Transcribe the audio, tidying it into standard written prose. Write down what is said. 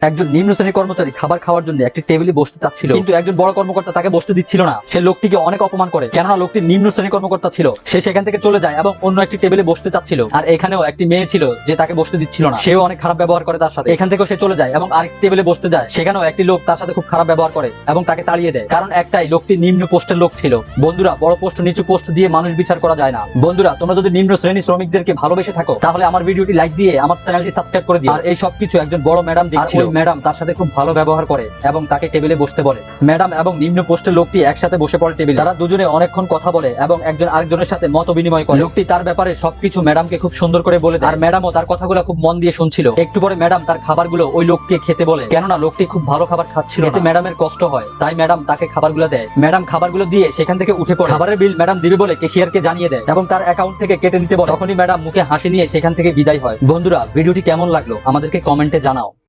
একজন নিম্ন শ্রেণীর কর্মচারী খাবার খাওয়ার জন্য একটি টেবিলে বসতে চাচ্ছিল, কিন্তু একজন বড় কর্মকর্তা তাকে বসতে দিচ্ছিল না। সে লোকটিকে অনেক অপমান করে, কেননা লোকটি নিম্ন শ্রেণীর কর্মকর্তা ছিল। সে সেখান থেকে চলে যায় এবং অন্য একটি টেবিলে বসতে চাচ্ছিল। আর এখানেও একটি মেয়ে ছিল যে তাকে বসতে দিচ্ছিল না, সেও অনেক খারাপ ব্যবহার করে তার সাথে। এখান থেকেও সে চলে যায় এবং আরেকটি টেবিলে বসতে যায়, সেখানেও একটি লোক তার সাথে খুব খারাপ ব্যবহার করে এবং তাকে তাড়িয়ে দেয়, কারণ একটাই লোকটি নিম্ন পোস্টের লোক ছিল। বন্ধুরা, বড় পোস্ট নিচু পোস্ট দিয়ে মানুষ বিচার করা যায় না। বন্ধুরা, তোমরা যদি নিম্ন শ্রেণীর শ্রমিকদেরকে ভালোবেসে থাকো তাহলে আমার ভিডিওটি লাইক দিয়ে আমার চ্যানেলটি সাবস্ক্রাইব করে দিও। আর এই সবকিছু একজন বড় ম্যাডাম দেখছিল। ওই ম্যাডাম তার সাথে খুব ভালো ব্যবহার করে এবং তাকে টেবিলে বসতে বলে। ম্যাডাম এবং নিম্ন পোস্টের লোকটি একসাথে বসে পড়ে টেবিলে। তারা দুজনে অনেকক্ষণ কথা বলে এবং একজন আরেকজনের সাথে মত বিনিময় করে। লোকটি তার ব্যাপারে সবকিছু ম্যাডামকে খুব সুন্দর করে বলে দেয়, আর ম্যাডামও তার কথাগুলো খুব মন দিয়ে শুনছিল। একটু পরে ম্যাডাম তার খাবারগুলো ওই লোককে খেতে বলে, কেননা লোকটি খুব ভালো খাবার খাচ্ছিল, এতে ম্যাডামের কষ্ট হয়। তাই ম্যাডাম তাকে খাবারগুলো দেয়। ম্যাডাম খাবারগুলো দিয়ে সেখান থেকে উঠে পড়ে। খাবারের বিল ম্যাডাম দিবে বলে ক্যাশিয়ারকে জানিয়ে দেয় এবং তার অ্যাকাউন্ট থেকে কেটে নিতে বলে। তখনই ম্যাডাম মুখে হাসি নিয়ে সেখান থেকে বিদায় হয়। বন্ধুরা, ভিডিওটি কেমন লাগলো আমাদেরকে কমেন্টে জানাও।